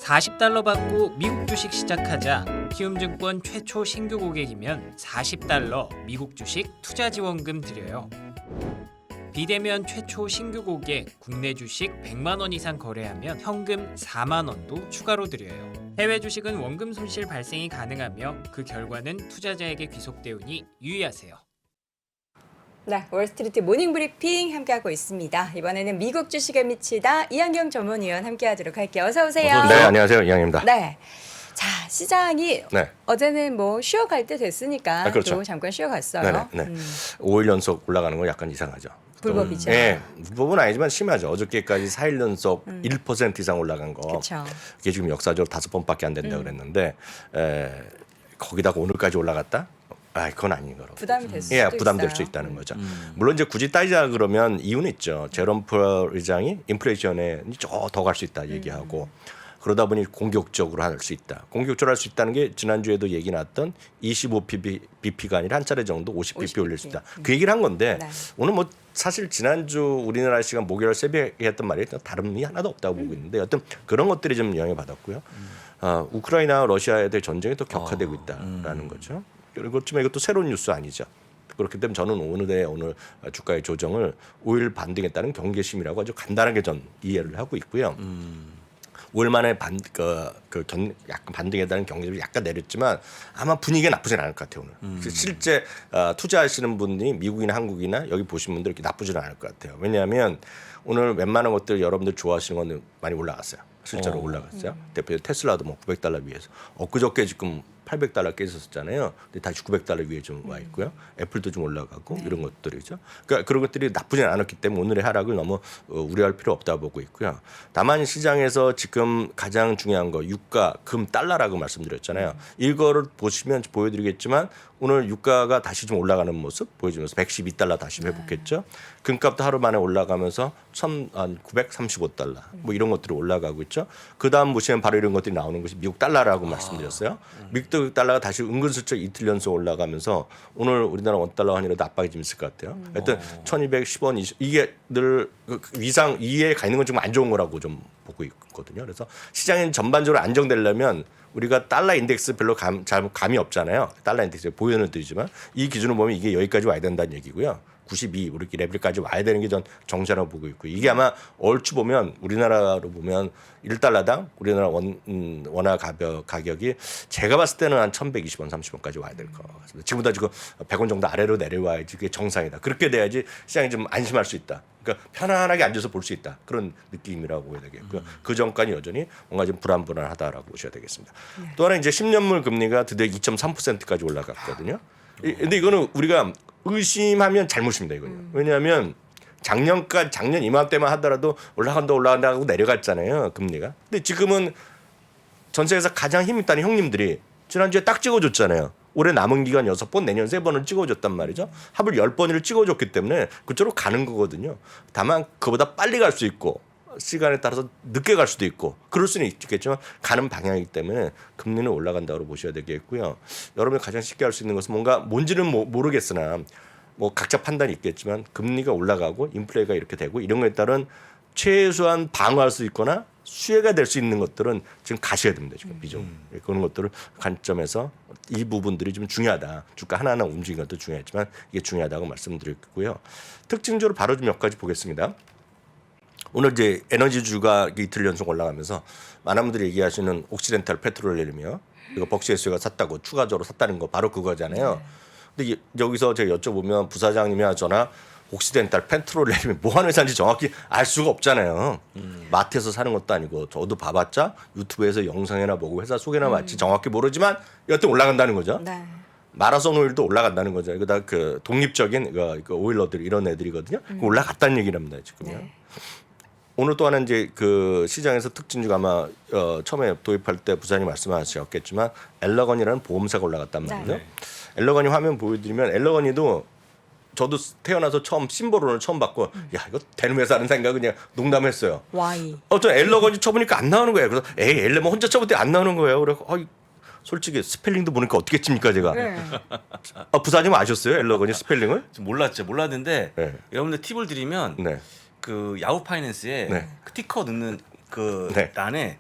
$40 받고 미국 주식 시작하자. 키움증권 최초 신규 고객이면 $40 미국 주식 투자 지원금 드려요. 비대면 최초 신규 고객 국내 주식 100만 원 이상 거래하면 현금 4만 원도 추가로 드려요. 해외 주식은 원금 손실 발생이 가능하며 그 결과는 투자자에게 귀속되오니 유의하세요. 네, 월스트리트 모닝 브리핑 함께하고 있습니다. 이번에는 미국 주식에 미치다 이한경 전문위원 함께하도록 할게요. 어서 오세요. 네, 안녕하세요. 이양입니다. 네. 자, 시장이 네. 어제는 뭐 쉬어갈 때 됐으니까 그렇죠. 또 잠깐 쉬어갔어요. 네. 5일 연속 올라가는 건 약간 이상하죠. 불법이죠. 네, 불법은 아니지만 심하죠. 어저께까지 4일 연속 1% 이상 올라간 거. 그렇죠. 그게 지금 역사적으로 5번밖에 안 된다 그랬는데 거기다가 오늘까지 올라갔다? 그건 아닌 거로. 부담이 될 수도 예, 부담될 있어요. 수 있다는 거죠. 물론 이제 굳이 따지자 그러면 이유는 있죠. 제롬 파월 의장이 인플레이션에 더 갈 수 있다 얘기하고 그러다 보니 공격적으로 할 수 있다. 공격적으로 할 수 있다는 게 지난주에도 얘기 나왔던 25bp가 아니라 한 차례 정도 50bp 올릴 수 있다. 그 얘기를 한 건데 네. 오늘 뭐 사실 지난주 우리나라 시간 목요일 새벽에 했던 말이 다름이 하나도 없다고 보고 있는데 어떤 그런 것들이 좀 영향을 받았고요. 우크라이나 러시아에 대해 전쟁이 더 격화되고 있다라는 거죠. 그렇지만 이것도 새로운 뉴스 아니죠. 그렇기 때문에 저는 오늘 주가의 조정을 5일 반등했다는 경계심이라고 아주 간단하게 전 이해를 하고 있고요. 5일 만에 약간 반등했다는 경계를 약간 내렸지만 아마 분위기가 나쁘진 않을 것 같아요 오늘. 실제 투자하시는 분이 미국이나 한국이나 여기 보신 분들 이렇게 나쁘지는 않을 것 같아요. 왜냐하면 오늘 웬만한 것들 여러분들 좋아하시는 건 많이 올라갔어요. 실제로 올라갔어요. 대표 테슬라도 뭐 $900 위에서 엊그저께 지금 $800 깨졌었잖아요. 근데 다시 $900 위에 좀 와 있고요. 애플도 좀 올라가고 이런 것들이죠. 그러니까 그런 것들이 나쁘진 않았기 때문에 오늘의 하락을 너무 우려할 필요 없다고 보고 있고요. 다만 시장에서 지금 가장 중요한 거 유가, 금, 달러라고 말씀드렸잖아요. 이거를 보시면 보여드리겠지만 오늘 유가가 다시 좀 올라가는 모습 보여주면서 $112 다시 회복했죠. 금값도 하루 만에 올라가면서 $1,935 뭐 이런 것들이 올라가고 있죠. 그 다음 보시면 바로 이런 것들이 나오는 것이 미국 달러라고 말씀드렸어요. 미국 달러가 다시 은근슬쩍 이틀 연속 올라가면서 오늘 우리나라 원달러 환율에도 압박이 좀 있을 것 같아요. 하여튼 1,210원 이게 늘 위상 이에 가 있는 건 좀 안 좋은 거라고 좀 보고 있거든요. 그래서 시장이 전반적으로 안정되려면 우리가 달러 인덱스 별로 감이 없잖아요. 달러 인덱스 보여는 드리지만 이 기준을 보면 이게 여기까지 와야 된다는 얘기고요. 92 우리 레벨까지 와야 되는 게 전 정시라고 보고 있고 이게 아마 얼추 보면 우리나라로 보면 1달러당 우리나라 원화 가격이 제가 봤을 때는 한 1,120원, 30원까지 와야 될 것 같습니다. 지금보다 지금 100원 정도 아래로 내려와야지 그게 정상이다. 그렇게 돼야지 시장이 좀 안심할 수 있다. 그러니까 편안하게 앉아서 볼 수 있다. 그런 느낌이라고 보여야 되겠고요. 그 전까지 여전히 뭔가 좀 불안하다라고 보셔야 되겠습니다. 또 하나 이제 10년물 금리가 드디어 2.3%까지 올라갔거든요. 근데 이거는 우리가 의심하면 잘못입니다. 이거는. 왜냐하면 작년 이맘때만 하더라도 올라간다 하고 내려갔잖아요. 금리가. 근데 지금은 전 세계에서 가장 힘 있다는 형님들이 지난주에 딱 찍어줬잖아요. 올해 남은 기간 6번 내년 3번을 찍어줬단 말이죠. 합을 10번을 찍어줬기 때문에 그쪽으로 가는 거거든요. 다만 그보다 빨리 갈 수 있고 시간에 따라서 늦게 갈 수도 있고 그럴 수는 있겠지만 가는 방향이기 때문에 금리는 올라간다고 보셔야 되겠고요. 여러분이 가장 쉽게 할 수 있는 것은 뭔지는 모르겠으나 뭐 각자 판단이 있겠지만 금리가 올라가고 인플레가 이렇게 되고 이런 거에 따른 최소한 방어할 수 있거나 수혜가 될 수 있는 것들은 지금 가셔야 됩니다. 지금 비중 그런 것들을 관점에서 이 부분들이 좀 중요하다. 주가 하나하나 움직이는 것도 중요하지만 이게 중요하다고 말씀드렸고요. 특징적으로 바로 좀 몇 가지 보겠습니다. 오늘 이제 에너지주가 이틀 연속 올라가면서 많은 분들이 얘기하시는 옥시덴탈 페트롤리움이요. 이거 벅시에스가 샀다고 추가적으로 샀다는 거 바로 그거잖아요. 근데 여기서 제가 여쭤보면 부사장님이나 저나 옥시덴탈 페트롤리움이 뭐 하는 회사인지 정확히 알 수가 없잖아요. 마트에서 사는 것도 아니고 저도 봐봤자 유튜브에서 영상이나 보고 회사 소개나 봤지 정확히 모르지만 여하튼 올라간다는 거죠. 네. 마라손 오일도 올라간다는 거죠. 이거 다 그 독립적인 그 오일러들 이런 애들이거든요. 올라갔다는 얘기랍니다 지금요. 네. 오늘 또 하나 이제 그 시장에서 특징주가 아마 처음에 도입할 때 부장님 말씀하셨겠지만 엘러건이라는 보험사가 올라갔단 말이죠. 네. 엘러건이 화면 보여드리면 엘러건이도 저도 태어나서 처음 심볼을 처음 받고 야 이거 되는 회사라는 생각을 그냥 농담했어요. Y. 저 엘러건이 쳐보니까 안 나오는 거예요. 그래서 에이 엘러건 혼자 쳐볼 때 안 나오는 거예요. 그래서 솔직히 스펠링도 보니까 어떻게 칩니까 제가. 네. 부사님 아셨어요 엘러건이 스펠링을? 몰랐는데 네. 여러분들 팁을 드리면 네. 그 야후 파이낸스에 네. 그 티커 넣는 그 네. 란에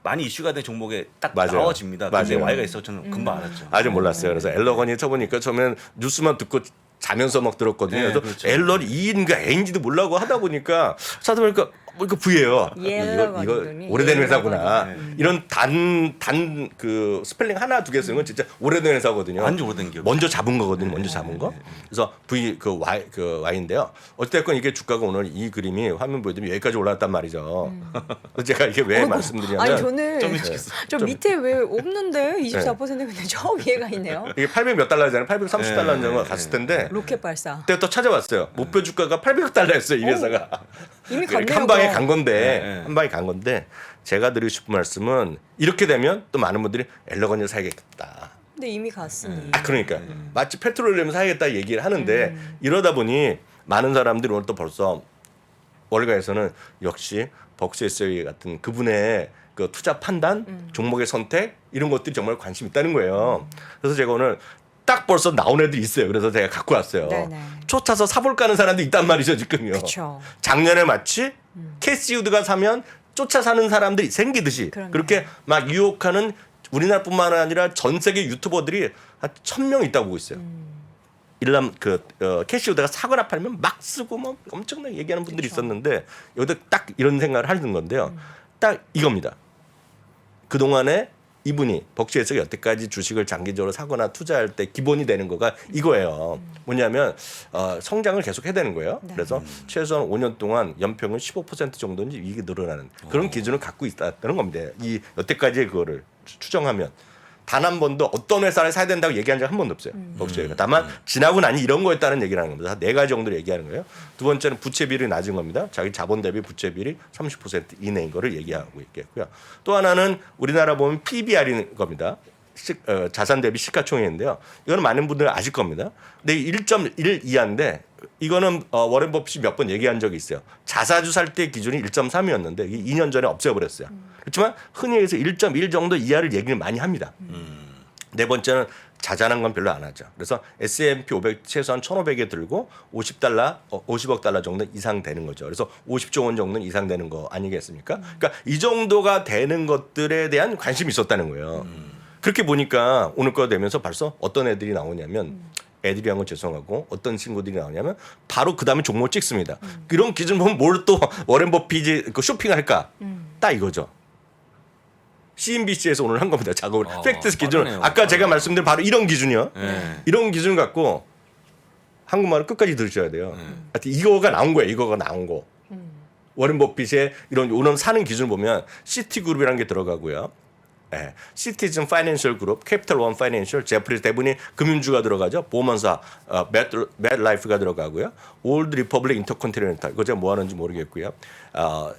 많이 이슈가 된 종목에 딱 맞아요. 나와집니다. 맞아요. 근데 Y가 있어 저는 금방 알았죠. 아직 몰랐어요. 그래서 엘러건이 쳐보니까 처음엔 뉴스만 듣고 자면서 막 들었거든요. 네, 그래서 그렇죠. 엘런이 E인가 A인지도 몰라고 하다 보니까 찾아보니까 이거 V예요. 이거 오래된 회사구나. 이런 단 그 스펠링 하나 두 개 쓰는 건 진짜 오래된 회사거든요. 완전 오래된 기업. 먼저 잡은 거거든요. 먼저 잡은 거. 그래서 V 그 Y인데요. 어쨌든 이게 주가가 오늘 이 그림이 화면 보여드리면 여기까지 올라왔단 말이죠. 그래서 제가 이게 왜 말씀드리냐면 아니 저는 좀 일찍 했어. 저 밑에 왜 없는데 24%는 근데 저 위에가 있네요. 이게 800 몇 달러잖아요. 830달러 정도 갔을 텐데 로켓 발사. 그때 또 찾아봤어요. 목표 주가가 800달러였어요. 이 회사가. 이미 갔네요. 한 방에 그럼. 간 건데 네. 한 방에 간 건데 제가 드리고 싶은 말씀은 이렇게 되면 또 많은 분들이 엘러건을 사야겠다. 근데 이미 갔으니. 아 그러니까 마치 페트롤리움 사야겠다 얘기를 하는데 이러다 보니 많은 사람들이 오늘 또 벌써 월가에서는 역시 벅시에스웨이 같은 그분의 그 투자 판단, 종목의 선택 이런 것들이 정말 관심 있다는 거예요. 그래서 제가 오늘 딱 벌써 나온 애들이 있어요. 그래서 제가 갖고 왔어요. 네네. 쫓아서 사볼까 하는 사람도 있단 말이죠 지금요. 그쵸. 작년에 마치 캐시우드가 사면 쫓아 사는 사람들이 생기듯이 그럼요. 그렇게 막 유혹하는 우리나라뿐만 아니라 전 세계 유튜버들이 한 1,000명 있다고 보고 있어요. 일남 캐시우드가 사거나 팔면 막 쓰고 뭐 엄청나게 얘기하는 분들이 있었는데 여기다 딱 이런 생각을 하는 건데요. 딱 이겁니다. 그 동안에 이분이 벅시에서 여태까지 주식을 장기적으로 사거나 투자할 때 기본이 되는 거가 이거예요. 뭐냐면 성장을 계속 해야 되는 거예요. 네. 그래서 최소한 5년 동안 연평균 15% 정도는 이익이 늘어나는 그런 기준을 갖고 있다는 겁니다. 이 여태까지의 그거를 추정하면 단 한 번도 어떤 회사를 사야 된다고 얘기한 적 한 번도 없어요. 벅시가. 다만 지나고 나니 이런 거였다는 얘기를 하는 겁니다. 네 가지 정도를 얘기하는 거예요. 두 번째는 부채 비율이 낮은 겁니다. 자기 자본 대비 부채 비율이 30% 이내인 거를 얘기하고 있겠고요. 또 하나는 우리나라 보면 PBR인 겁니다. 자산 대비 시가총액인데요. 이거는 많은 분들 아실 겁니다. 근데 1.1 이하인데 이거는 워렌 버핏이 몇 번 얘기한 적이 있어요. 자사주 살 때 기준이 1.3이었는데 이게 2년 전에 없애버렸어요. 그렇지만 흔히 해서 1.1 정도 이하를 얘기를 많이 합니다. 네 번째는 자잘한 건 별로 안 하죠. 그래서 S&P 500 최소한 1,500에 들고 50억 달러 정도 이상 되는 거죠. 그래서 50조 원 정도는 이상 되는 거 아니겠습니까? 그러니까 이 정도가 되는 것들에 대한 관심이 있었다는 거예요. 그렇게 보니까 오늘 거 되면서 벌써 어떤 애들이 나오냐면 애들이 한 건 죄송하고 어떤 친구들이 나오냐면 바로 그 다음에 종목을 찍습니다. 이런 기준 보면 뭘 또 워렌 버핏이 그 쇼핑할까? 딱 이거죠. CNBC에서 오늘 한 겁니다. 작업을. 팩트 기준을. 빠르네요. 아까 제가 말씀드린 바로 이런 기준이요. 네. 이런 기준 갖고 한국말을 끝까지 들으셔야 돼요. 하여튼 이거가 나온 거예요. 이거가 나온 거. 워렌 버핏의 이런 사는 기준을 보면 시티그룹이라는 게 들어가고요. 네. 시티즌 파이낸셜 그룹, 캐피털 원 파이낸셜, 제프리스 대부분이 금융주가 들어가죠. 보험사, 맷라이프가 들어가고요. 올드 리퍼블릭 인터컨티넨탈 이거 제가 뭐 하는지 모르겠고요.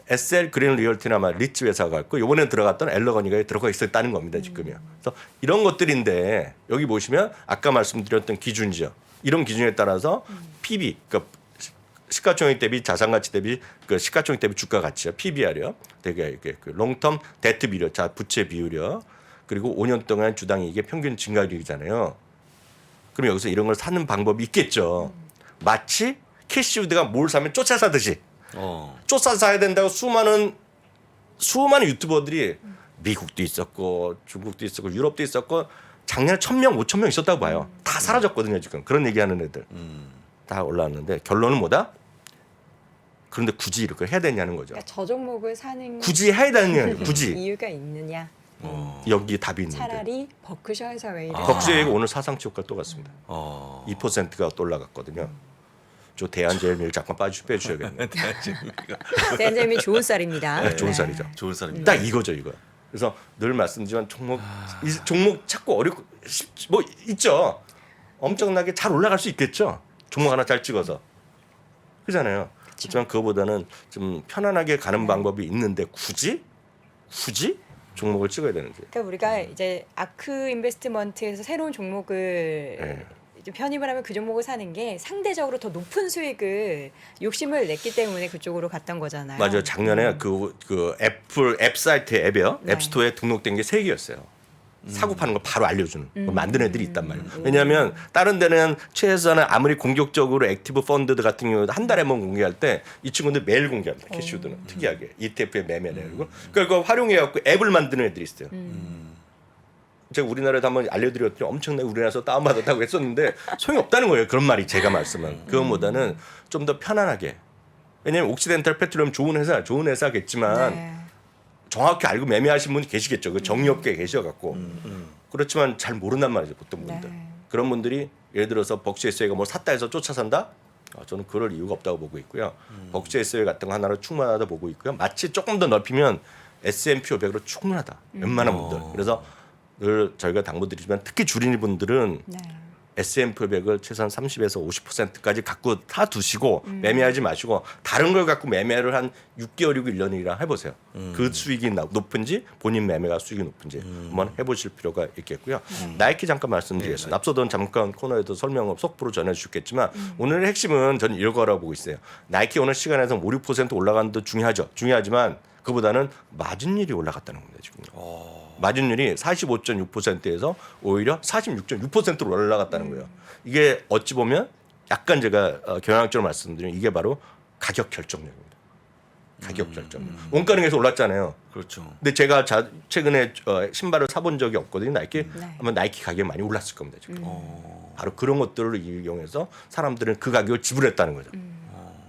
SL 그린 리얼티나 리츠 회사가 있고 이번에 들어갔던 엘러거니가 들어가 있었다는 겁니다. 지금요. 그래서 이런 것들인데 여기 보시면 아까 말씀드렸던 기준이죠. 이런 기준에 따라서 PB, 그러니까 시가총액 대비 자산가치 대비 그 시가총액 대비 주가 가치요. PBR이요. 되게 이게 그 롱텀 데트 비율, 자 부채 비율이요. 그리고 5년 동안 주당 이익의 평균 증가율이잖아요. 그럼 여기서 이런 걸 사는 방법이 있겠죠. 마치 캐시우드가 뭘 사면 쫓아 사듯이 쫓아 사야 된다고 수많은 유튜버들이 미국도 있었고 중국도 있었고 유럽도 있었고 작년에 1,000명, 5,000명 있었다고 봐요. 다 사라졌거든요 지금. 그런 얘기하는 애들. 다 올라왔는데 결론은 뭐다? 그런데 굳이 이렇게 해야 되냐는 거죠. 그러니까 저 종목을 사는 굳이 해야 되느냐? 굳이 이유가 있느냐? 여기 답이 있는데. 차라리 버크셔에서 왜 이래? 벅시에이가 오늘 사상치 효과 또 갔습니다. 2%가 또 올라갔거든요. 저 대한제일미를 잠깐 빼주셔야겠네요. 대한제일미 좋은 쌀입니다. 네, 좋은 쌀이죠. 좋은 사람입니다. 딱 이거죠 이거. 그래서 늘 말씀드리지만 이 종목 찾고 어렵고 뭐 있죠. 엄청나게 잘 올라갈 수 있겠죠. 종목 하나 잘 찍어서 그잖아요. 그렇지만 그거보다는 좀 편안하게 가는 방법이 있는데 굳이 종목을 찍어야 되는지. 그러니까 우리가 이제 아크 인베스트먼트에서 새로운 종목을 좀 편입을 하면 그 종목을 사는 게 상대적으로 더 높은 수익을 욕심을 냈기 때문에 그쪽으로 갔던 거잖아요. 맞아요. 작년에 그 애플 앱 사이트 앱이요. 네. 앱스토어에 등록된 게 3개였어요. 사고 파는 걸 바로 알려주는 걸 만드는 애들이 있단 말이에요. 왜냐하면 다른 데는 최소한 아무리 공격적으로 액티브 펀드 같은 경우도 한 달에 한 번 공개할 때 이 친구들 매일 공개합니다. 캐시우드는 특이하게 ETF의 매매 내역이고 그걸 활용해갖고 앱을 만드는 애들이 있어요. 제가 우리나라에도 한번 알려드렸더니 엄청나게 우리나라에서 다운받았다고 했었는데 소용이 없다는 거예요. 그런 말이 제가 말씀한 그것보다는 좀 더 편안하게. 왜냐하면 옥시덴탈 페트롤리엄 좋은 회사겠지만 네. 정확히 알고 매매하신 분이 계시겠죠. 그 정리업계에 계셔갖고 그렇지만 잘 모른단 말이죠. 보통 분들. 네. 그런 분들이 예를 들어서 벅시 SOA가 뭘 샀다 해서 쫓아 산다? 저는 그럴 이유가 없다고 보고 있고요. 벅시 SOA 같은 거 하나로 충분하다 보고 있고요. 마치 조금 더 넓히면 S&P 500으로 충분하다. 웬만한 분들. 그래서 늘 저희가 당부드리지만 특히 주린이 분들은 네. S&P 500을 최소한 30에서 50%까지 갖고 다 두시고 매매하지 마시고 다른 걸 갖고 매매를 한 6개월이고 1년이라 해보세요. 그 수익이 높은지 본인 매매가 수익이 높은지 한번 해보실 필요가 있겠고요. 나이키 잠깐 말씀드리겠습니다. 앞서던 잠깐 코너에도 설명을 속보로 전해주셨겠지만 오늘의 핵심은 저는 이거라고 보고 있어요. 나이키 오늘 시간에서 5, 6% 올라가는 것도 중요하죠. 중요하지만 그보다는 마진율이 올라갔다는 겁니다. 지금. 마진율이 45.6%에서 오히려 46.6%로 올라갔다는 거예요. 이게 어찌 보면 약간 제가 경향적으로 말씀드리면 이게 바로 가격 결정력입니다. 가격 결정력. 원가능에서 올랐잖아요. 그렇죠. 근데 제가 최근에 신발을 사본 적이 없거든요. 나이키. 네. 아마 나이키 가격이 많이 올랐을 겁니다. 지금. 바로 그런 것들을 이용해서 사람들은 그 가격을 지불했다는 거죠.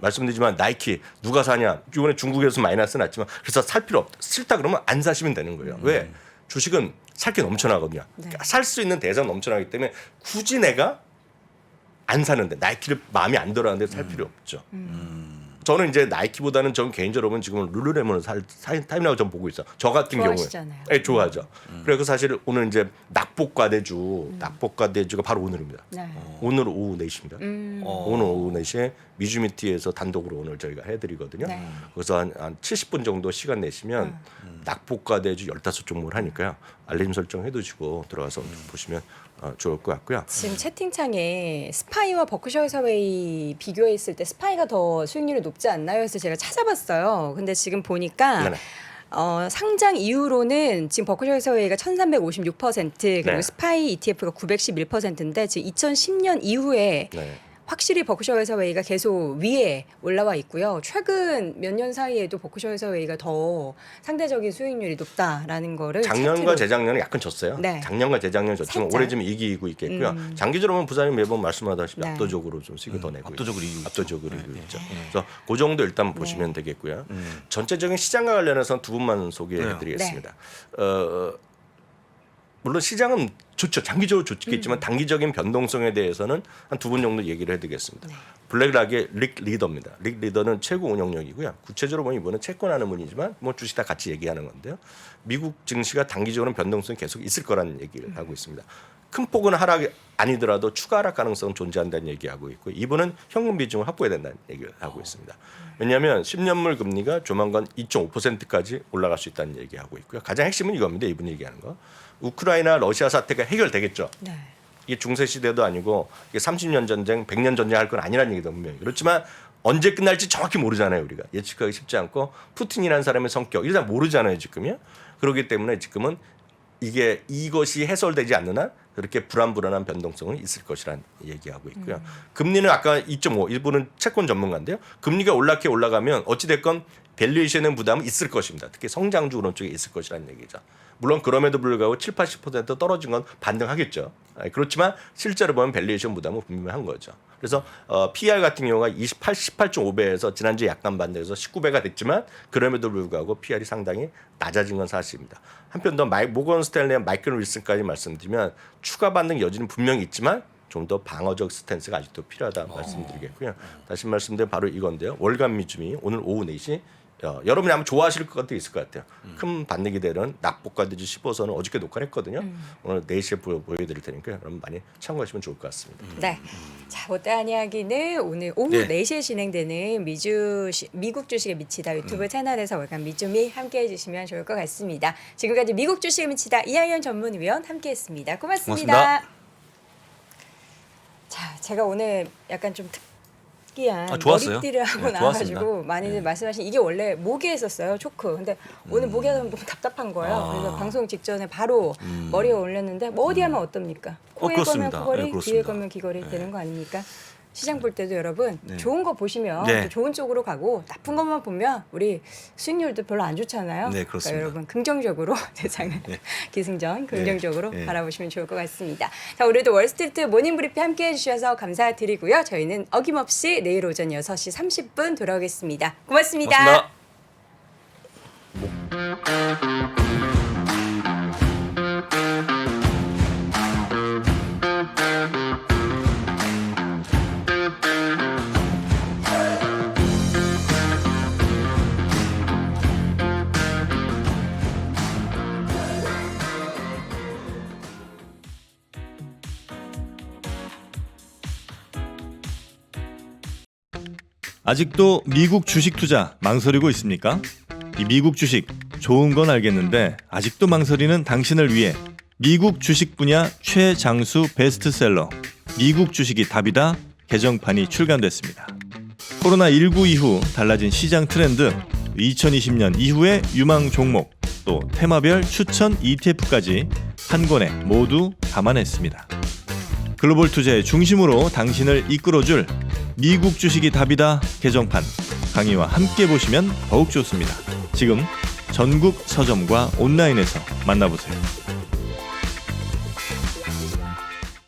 말씀드리지만 나이키 누가 사냐? 이번에 중국에서 마이너스 났지만 그래서 살 필요 없다. 싫다 그러면 안 사시면 되는 거예요. 왜? 주식은 살 게 넘쳐나거든요. 네. 살 수 있는 대상 넘쳐나기 때문에 굳이 내가 안 사는데 나이키를 마음이 안 들어하는데 살 필요 없죠. 저는 이제 나이키보다는 전 개인적으로 보면 지금 룰루레몬을 살 타임이라고 전 보고 있어. 저 같은 경우에 좋아하시잖아요. 네, 좋아하죠. 그래서 사실 오늘 이제 낙폭과대주가 바로 오늘입니다. 네. 오늘 오후 4시입니다. 어. 오늘 오후 4시에 미주미티에서 단독으로 오늘 저희가 해드리거든요. 네. 그래서 한 70분 정도 시간 내시면 낙폭과대주 15종목을 하니까요. 알림 설정 해두시고 들어가서 보시면 좋을 것 같고요. 지금 채팅창에 스파이와 버크셔 해서웨이 비교했을 때 스파이가 더 수익률이 높지 않나요? 해서 제가 찾아봤어요. 근데 지금 보니까 네네. 상장 이후로는 지금 버크셔 해서웨이가 1356% 그리고 네. 스파이 ETF가 911%인데 지금 2010년 이후에 네. 확실히 버크셔 해서웨이가 계속 위에 올라와 있고요. 최근 몇 년 사이에도 버크셔 해서웨이가 더 상대적인 수익률이 높다라는 거를 작년과 차트로- 재작년에 약간 졌어요. 네. 작년과 재작년 졌지만 살짝. 올해 좀 이기고 있겠고요. 장기적으로 보면 부장님 매번 말씀하다시피 네. 압도적으로 좀 수익을 더 내고 압도적으로 있죠. 이기고 압도적으로 이기고 있죠. 그래서 그 정도 일단 보시면 되겠고요. 전체적인 시장과 관련해서 두 분만 소개해드리겠습니다. 물론 시장은 좋죠. 장기적으로 좋겠지만 단기적인 변동성에 대해서는 한 두 분 정도 얘기를 해드리겠습니다. 블랙락의 릭 리더입니다. 릭 리더는 최고 운영력이고요. 구체적으로 보면 이번에 채권하는 분이지만 뭐 주식 다 같이 얘기하는 건데요. 미국 증시가 단기적으로는 변동성이 계속 있을 거라는 얘기를 하고 있습니다. 큰 폭은 하락이 아니더라도 추가 하락 가능성은 존재한다는 얘기하고 있고 이분은 현금 비중을 확보해야 된다는 얘기를 하고 있습니다. 왜냐하면 10년물 금리가 조만간 2.5%까지 올라갈 수 있다는 얘기하고 있고요. 가장 핵심은 이겁니다. 이분이 얘기하는 거. 우크라이나 러시아 사태가 해결되겠죠. 네. 이게 중세 시대도 아니고 이게 30년 전쟁, 100년 전쟁 할 건 아니라는 얘기도 분명히. 그렇지만 언제 끝날지 정확히 모르잖아요. 우리가 예측하기 쉽지 않고 푸틴이라는 사람의 성격 일단 모르잖아요. 지금요. 그렇기 때문에 지금은 이것이 해소되지 않는 한 그렇게 불안한 변동성은 있을 것이라는 얘기하고 있고요. 금리는 아까 2.5 이분은 채권 전문가인데요. 금리가 올라가면 어찌됐건 밸류에이션의 부담은 있을 것입니다. 특히 성장주 그런 쪽에 있을 것이라는 얘기죠. 물론 그럼에도 불구하고 70-80% 떨어진 건 반등하겠죠. 그렇지만 실제로 보면 밸류에이션 부담은 분명한 거죠. 그래서 PER 같은 경우가 18.5배에서 지난주에 약간 반등해서 19배가 됐지만 그럼에도 불구하고 PER이 상당히 낮아진 건 사실입니다. 한편 더 모건 스탠리와 마이클 윌슨까지 말씀드리면 추가 반등 여지는 분명히 있지만 좀 더 방어적 스탠스가 아직도 필요하다 말씀드리겠고요. 다시 말씀드리면 바로 이건데요. 월간 미주미 오늘 오후 4시 여러분이 아마 좋아하실 것도 있을 것 같아요. 큰 반등이 되는 낙폭과대주 15선은 어저께 녹화를 했거든요. 오늘 4시에 보여드릴 테니까 여러분 많이 참고하시면 좋을 것 같습니다. 네. 자, 못다한 이야기는 오늘 오후 네. 4시에 진행되는 미국 주식에 미치다 유튜브 채널에서 월간 미주미 함께 해주시면 좋을 것 같습니다. 지금까지 미국 주식에 미치다 이하연 전문위원 함께했습니다. 고맙습니다. 고맙습니다. 자, 제가 오늘 약간 좀 느끼한 좋았어요. 머리띠를 하고 네, 나와가지고 좋았습니다. 많이들 말씀하신 이게 원래 목에 있었어요 초크. 근데 오늘 목에 하면 너무 답답한 거예요. 아. 그래서 방송 직전에 바로 머리에 올렸는데 뭐 어디 하면 어떻습니까? 코에 거면 그렇습니다. 코걸이, 네, 귀에 그렇습니다. 거면 귀걸이 되는 거 아닙니까? 시장 볼 때도 여러분 네. 좋은 거 보시면 네. 또 좋은 쪽으로 가고 나쁜 것만 보면 우리 수익률도 별로 안 좋잖아요. 네, 그렇습니다. 여러분 긍정적으로 세상을 네. 기승전 긍정적으로 네. 바라보시면 좋을 것 같습니다. 자, 오늘도 월스트리트 모닝브리핑 함께해 주셔서 감사드리고요. 저희는 어김없이 내일 오전 6시 30분 돌아오겠습니다. 고맙습니다. 고맙습니다. 아직도 미국 주식 투자 망설이고 있습니까? 이 미국 주식 좋은 건 알겠는데 아직도 망설이는 당신을 위해 미국 주식 분야 최장수 베스트셀러 미국 주식이 답이다 개정판이 출간됐습니다. 코로나19 이후 달라진 시장 트렌드, 2020년 이후의 유망 종목, 또 테마별 추천 ETF까지 한 권에 모두 담아냈습니다. 글로벌 투자의 중심으로 당신을 이끌어줄 미국 주식이 답이다 개정판 강의와 함께 보시면 더욱 좋습니다. 지금 전국 서점과 온라인에서 만나보세요.